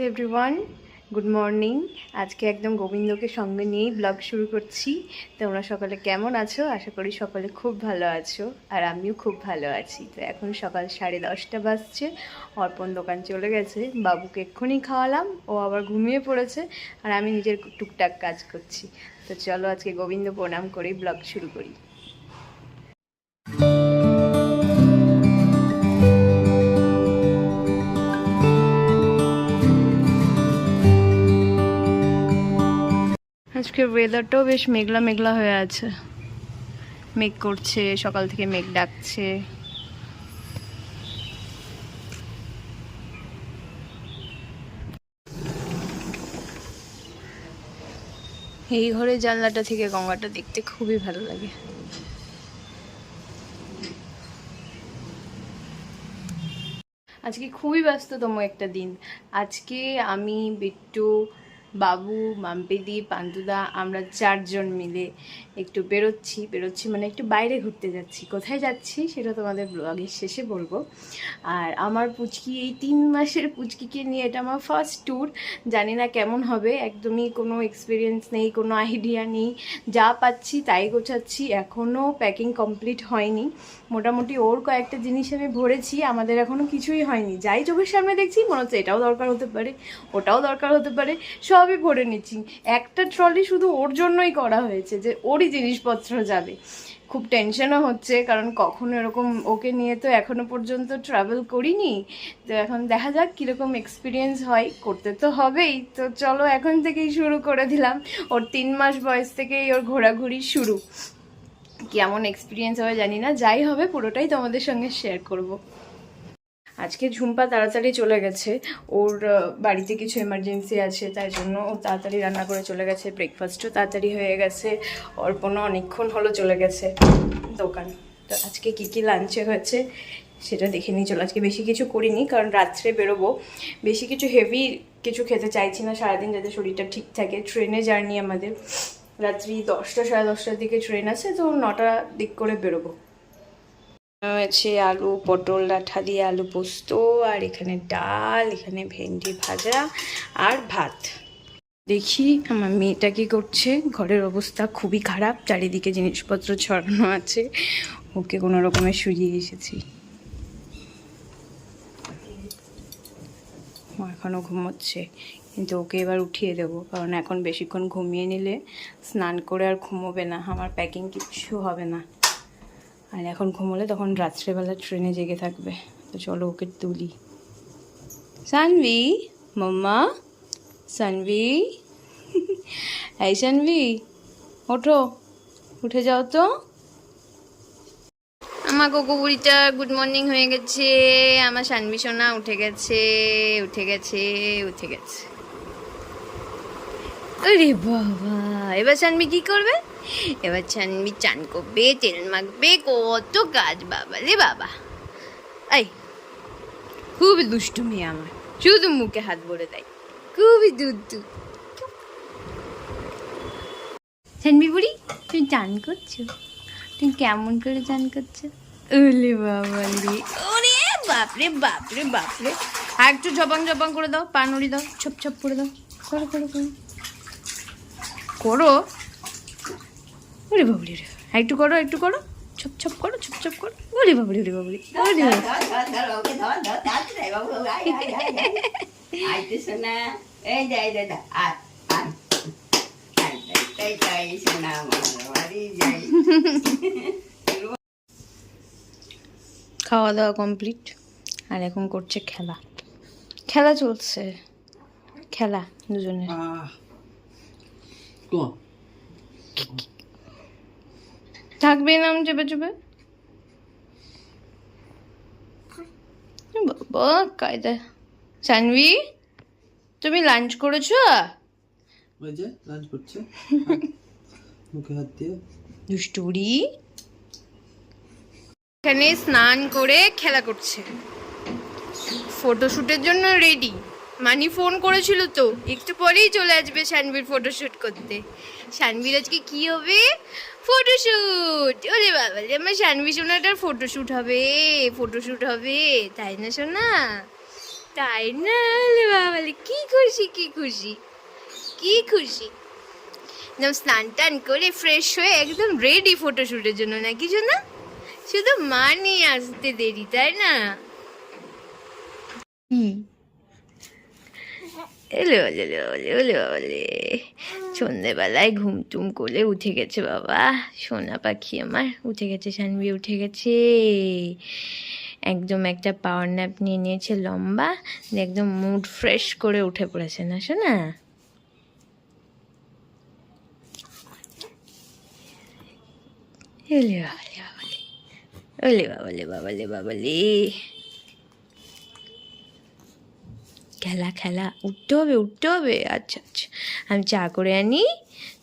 Everyone, good morning. আজকে একদম গোবিন্দকে সঙ্গে নিয়েই ব্লগ শুরু করছি। তোমরা সকলে কেমন আছো? আশা করি সকলে খুব ভালো আছো, আর আমিও খুব ভালো আছি। তো এখন সকাল 10:30 বাজছে। অর্পণ দোকান চলে গেছে, বাবুকে এক্ষুনি খাওয়ালাম, ও আবার ঘুমিয়ে পড়েছে, আর আমি নিজের টুকটাক কাজ করছি। তো চলো আজকে গোবিন্দ প্রণাম করেই ব্লগ শুরু করি। আজকে ওয়েদারটাও বেশ মেঘলা মেঘলা হয়ে আছে, মেঘ করছে, সকাল থেকে মেঘ ডাকছে। এই ঘরের জানলাটা থেকে গঙ্গাটা দেখতে খুবই ভালো লাগে। আজকে খুবই ব্যস্ততম একটা দিন। আজকে আমি, বিট্টু, বাবু, মাম্পিদি, পান্তুদা, আমরা 4জন মিলে একটু বেরোচ্ছি মানে একটু বাইরে ঘুরতে যাচ্ছি। কোথায় যাচ্ছি সেটা তোমাদের ব্লগের শেষে বলবো। আর আমার পুচকি, এই 3 মাসের পুচকিকে নিয়ে এটা আমার ফার্স্ট ট্যুর। জানি না কেমন হবে, একদমই কোনো এক্সপিরিয়েন্স নেই, কোনো আইডিয়া নেই। যা পাচ্ছি তাই গোছাচ্ছি, এখনও প্যাকিং কমপ্লিট হয়নি। মোটামুটি ওর কয়েকটা জিনিস আমি ভরেছি, আমাদের এখনও কিছুই হয়নি। যাই চোখের সামনে দেখছি মনে হচ্ছে এটাও দরকার হতে পারে, ওটাও দরকার হতে পারে, সবই ভরে নিচ্ছি। একটা ট্রলি শুধু ওর জন্যই করা হয়েছে, যে ওরই জিনিসপত্র যাবে। খুব টেনশনও হচ্ছে, কারণ কখনো এরকম ওকে নিয়ে তো এখনো পর্যন্ত ট্রাভেল করিনি। তো এখন দেখা যাক কীরকম এক্সপিরিয়েন্স হয়, করতে তো হবেই। তো চলো এখন থেকেই শুরু করে দিলাম। ওর 3 মাস বয়স থেকেই ওর ঘোরাঘুরি শুরু। কেমন এক্সপিরিয়েন্স হবে জানি না, যাই হবে পুরোটাই তোমাদের সঙ্গে শেয়ার করব। আজকে ঝুম্পা তাড়াতাড়ি চলে গেছে, ওর বাড়িতে কিছু এমার্জেন্সি আছে, তাই জন্য ও তাড়াতাড়ি রান্না করে চলে গেছে। ব্রেকফাস্টও তাড়াতাড়ি হয়ে গেছে। অর্পণও অনেকক্ষণ হলো চলে গেছে দোকান। তো আজকে কী কী লাঞ্চে হয়েছে সেটা দেখে নিয়ে চলো। আজকে বেশি কিছু করিনি, কারণ রাত্রে বেরোবো, বেশি কিছু হেভি কিছু খেতে চাইছি না, সারাদিন যাতে শরীরটা ঠিক থাকে। ট্রেনে জার্নি আমাদের, রাত্রি 10টা 10:30টার দিকে ট্রেন আছে, তো 9টার দিক করে বেরোবো। আছে আলু পটল ডাঁটা দিয়ে আলু পোস্ত, আর এখানে ডাল, এখানে ভেন্ডি ভাজা আর ভাত। দেখি আমার মেয়েটা কি করছে। ঘরের অবস্থা খুবই খারাপ, চারিদিকে জিনিসপত্র ছড়ানো আছে। ওকে কোনো রকমে শুইয়ে এসেছি, ও এখনও ঘুমোচ্ছে, কিন্তু ওকে এবার উঠিয়ে দেবো, কারণ এখন বেশিক্ষণ ঘুমিয়ে নিলে স্নান করে আর ঘুমোবে না, আমার প্যাকিং কিছু হবে না। আর এখন ঘুমোলে তখন রাত্রেবেলা ট্রেনে জেগে থাকবে। তো চলো ওকে তুলি। সানভি, মাম্মা, সানভি, এই সানভি, ওঠো, উঠে যাও তো। আমার কোকো বুড়িটা গুড মর্নিং হয়ে গেছে। আমার সানভি সোনা উঠে গেছে, উঠে গেছে, উঠে গেছে। আরে বাবা, এবার সানভি কি করবে? এবার সানভি চান করবে, তেল মাখবে, কত কাজ বাবা রে বাবা। এই খুবই দুষ্টু মেয়ে আমার, শুধু মুখে হাত ভরে দেয়, খুবই দুধু। সানভি বুড়ি, তুমি চান করছো? তুমি কেমন করে চান করছো? ওলে বাবা রে, ওরে বাপরে বাপরে বাপরে। আর একটু ঝপাং ঝপাং করে দাও, পা নড়ি দাও, ছপ ছপ করে দাও, করো করো করো করো। ওরে বাবুরি রে, একটু করো, একটু করো, ছপ ছপ করো, ছপ ছপ করো। ওরে বাবুরি, ওরে বাবুরি, খাওয়া দাওয়া কমপ্লিট, আর এখন করছে খেলা। খেলা চলছে, খেলা দুজনের। থাকবে না চেপে চেপে, বাবা কায়দা। সানভি, তুমি লাঞ্চ করেছো? ওই যে লাঞ্চ করছে, মুখে হাত দিয়ে দুষ্টুরি। এখানে স্নান করে খেলা করছে, ফটোশুটের জন্য রেডি। মানি ফোন করেছিল তো, একটু পরেই চলে আসবে সানভির ফটোশুট করতে। সানভির আজকে কি হবে? ফটোশুট। ওরে বাবা, আমার সানভি সোনাটার ফটোশুট হবে, ফটোশুট হবে, তাই না সোনা? তাই না? বাবালে কি খুশি, কি খুশি, কি খুশি। একদম স্নান টান করে ফ্রেশ হয়ে একদম রেডি ফটোশুটের জন্য, নাকি না? শুধু মা নিয়ে আসতে দেরি, তাই না? এলে বলে বলে বলে সন্ধ্যেবেলায় ঘুম টুম করে উঠে গেছে বাবা, সোনা পাখি আমার উঠে গেছে, সানভি উঠে গেছে। একদম একটা পাওয়ার ন্যাপ নিয়ে নিয়েছে লম্বা, একদম মুড ফ্রেশ করে উঠে পড়েছে না শোনা? এলে বাবালে বাবালে, ওলে বাবালে বাবালে বাবালে, খেলা খেলা, উঠতে হবে উঠতে হবে। আচ্ছা আচ্ছা, আমি চা করে আনি,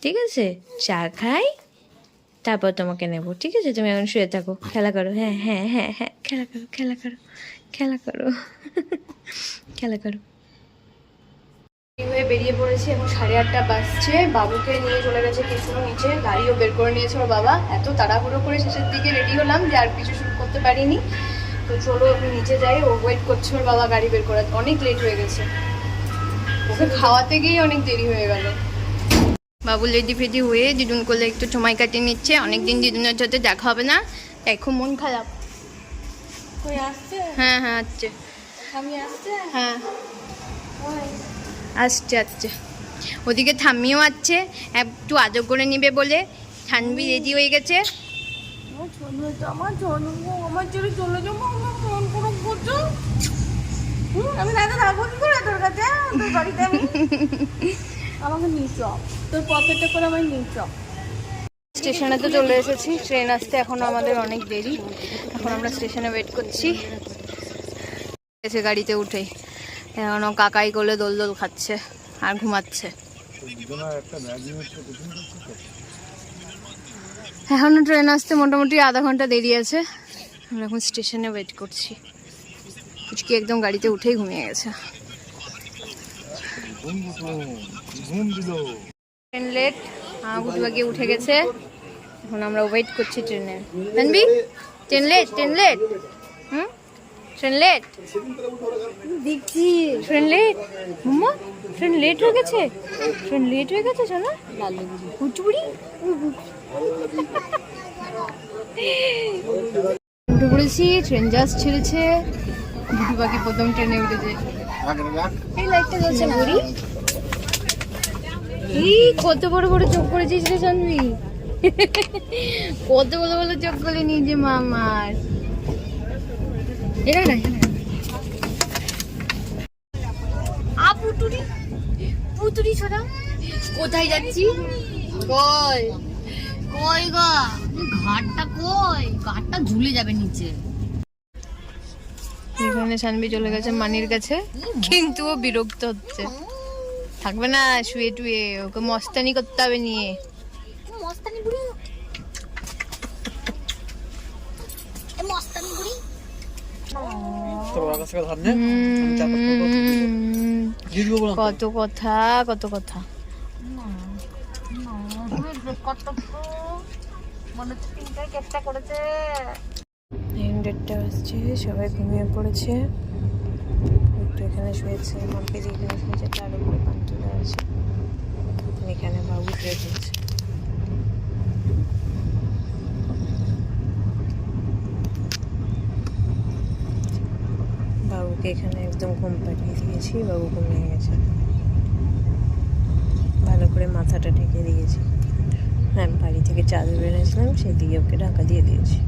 ঠিক আছে? চা খাই, তারপর তোমাকে নেবো, ঠিক আছে? তুমি এখন শুয়ে থাকো, খেলা করো। হ্যাঁ হ্যাঁ হ্যাঁ হ্যাঁ, খেলা করো খেলা করো খেলা করো খেলা করো। হয়ে বেরিয়ে পড়েছি, এখন 8:30 বাজছে। বাবুকে নিয়ে চলে গেছে কিছু নিচে, গাড়িও বের করে নিয়েছে ওর বাবা। এত তাড়াহুড়ো করে শেষের দিকে রেডি হলাম যে আর কিছু শুরু করতে পারিনি। তো চলো আপনি নিচে যাই, ও ওয়েট করছে ওর বাবা গাড়ি বের করে, অনেক লেট হয়ে গেছে। ওকে খাওয়াতে গিয়ে অনেক দেরি হয়ে গেল। বাবু লেডি ফেডি হয়ে দিদুন করলে একটু সময় কাটিয়ে নিচ্ছে, অনেকদিন দিদুনের সাথে দেখা হবে না, তাই খুব মন খারাপ। হ্যাঁ হ্যাঁ আসছে, হ্যাঁ আসছে আসছে। ওদিকে ঠাম্মিও আসছে, একটু আদর করে নিবে বলে। ঠানবি রেডি হয়ে গেছে। আমার ছেড়ে চলে যাবো, আমার মন খারাপ করছো। আমি রাতে থাকবো কি করে তোর কাছে, তোর বাড়িতে? আমি আমাকে নিয়ে চ, তোর পকেটে করে আমায় নিয়ে চ। স্টেশনে তো চলে এসেছি, ট্রেন আসতে এখনো আমাদের অনেক দেরি। এখন আমরা স্টেশনে ওয়েট করছি। এসে গাড়িতে উঠেই এখনো কাকাই কোলে দোল দোল খাচ্ছে আর ঘুমাচ্ছে। এখনো ট্রেন আসতে মোটামুটি আধা ঘন্টা দেরি আছে। আমরা এখন স্টেশনে ওয়েট করছি। পুচকি একদম গাড়িতে উঠেই ঘুমিয়ে গেছে। ট্রেন লেট, গুটুবাগিয়ে উঠে গেছে। এখন আমরা ওয়েট করছি ট্রেনের। Tanvi train late, train late, train late দেখছি, train late. Mamma train late হয়ে গেছে, ট্রেন লেট হয়ে গেছে। শোনা কুচুবুড়ি উঠে পড়েছি, ট্রেন জাস্ট ছেড়েছে। গুটু পাখি প্রথম ট্রেনে উঠেছে। এই লাইটটা জ্বলছে না বুড়ি? এই কত বড় বড় চোখ করেছিস রে জানবি, কত বড় বড় চোখ করে নিয়েছে মামার। এরা না পুতুরি পুতুরি ছোড়া, কোথায় যাচ্ছি? কই কই গা ঘাটটা, কই ঘাটটা ঝুলে যাবে নিচে। এখানে সানবি চলে গেছে মানির কাছে, কিন্তু ও বিরক্ত হচ্ছে, থাকবে না শুয়ে টুয়ে, ওকে মস্তানি করতে হবে নিয়ে। মস্তানি বুড়ি, মস্তানি বুড়ি। কত কথা কত কথা। আসছে, সবাই ঘুমিয়ে পড়েছে। একটু এখানে শুয়েছে, মাম্পি এখানে শুয়েছে, তার উপরে পান্তুদা আছে, এখানে বাবু শুয়ে পড়েছে। বাবুকে এখানে একদম ঘুম পাড়িয়ে দিয়েছি, বাবু ঘুমিয়ে গেছে। ভালো করে মাথাটা ঢেকে দিয়েছি। আমি বাড়ি থেকে চাদর এনেছিলাম, সেদিকে ওকে ঢাকা দিয়ে দিয়েছি।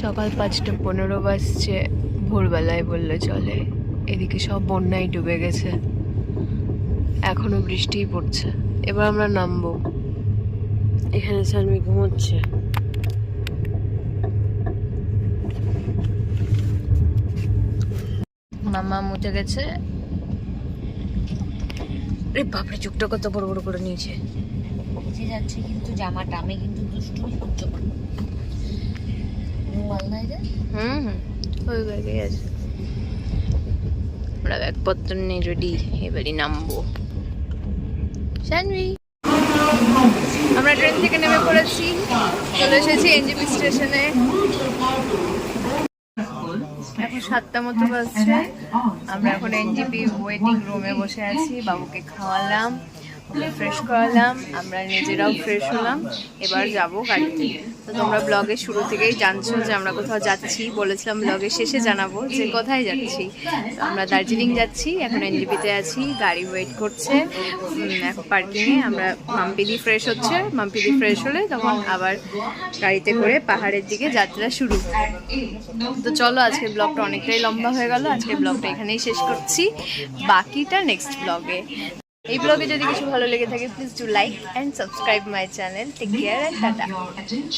সকাল 5:15 বাজছে, ভোরবেলায় বললে চলে। এদিকে সব বন্যায় ডুবে গেছে, এখনো বৃষ্টিই পড়ছে। এবার আমরা নামবো। এখানে সানমি ঘুমোচ্ছে। মামা মুতে গেছে। রে বাপরে, চোখটা কত বড় বড় করে নিয়েছে। ভিজে যাচ্ছে কিন্তু জামাটা, আমি কিন্তু দুষ্টুমি করতে পারি। ওই ব্যাগে আছে। আমরা ব্যাগপত্র নিয়ে রেডি, এবারই নামবো। শানভি, আমরা ট্রেন থেকে নেমে পড়েছি, চলে এসেছি এনজেপি স্টেশনে। এখন 7টা মতো বাজছে। আমরা এখন এনজেপি ওয়েটিং রুমে বসে আছি। বাবুকে খাওয়ালাম, ফ্রেশ করালাম, আমরা নিজেরাও ফ্রেশ হলাম। এবার যাব গাড়িতে। তো তোমরা ব্লগের শুরু থেকেই জানছো যে আমরা কোথাও যাচ্ছি। বলেছিলাম ব্লগের শেষে জানাবো যে কোথায় যাচ্ছি। তো আমরা দার্জিলিং যাচ্ছি, এখন এনজেপিতে আছি, গাড়ি ওয়েট করছে এখন পার্কিংয়ে। আমরা মাম্পিদি ফ্রেশ হচ্ছে, মাম্পিদি ফ্রেশ হলে তখন আবার গাড়িতে করে পাহাড়ের দিকে যাত্রা শুরু। তো চলো, আজকের ব্লগটা অনেকটাই লম্বা হয়ে গেল, আজকের ব্লগটা এখানেই শেষ করছি, বাকিটা নেক্সট ব্লগে। এই ব্লগে যদি কিছু ভালো লেগে থাকে please do like and subscribe my channel. Take care and tata.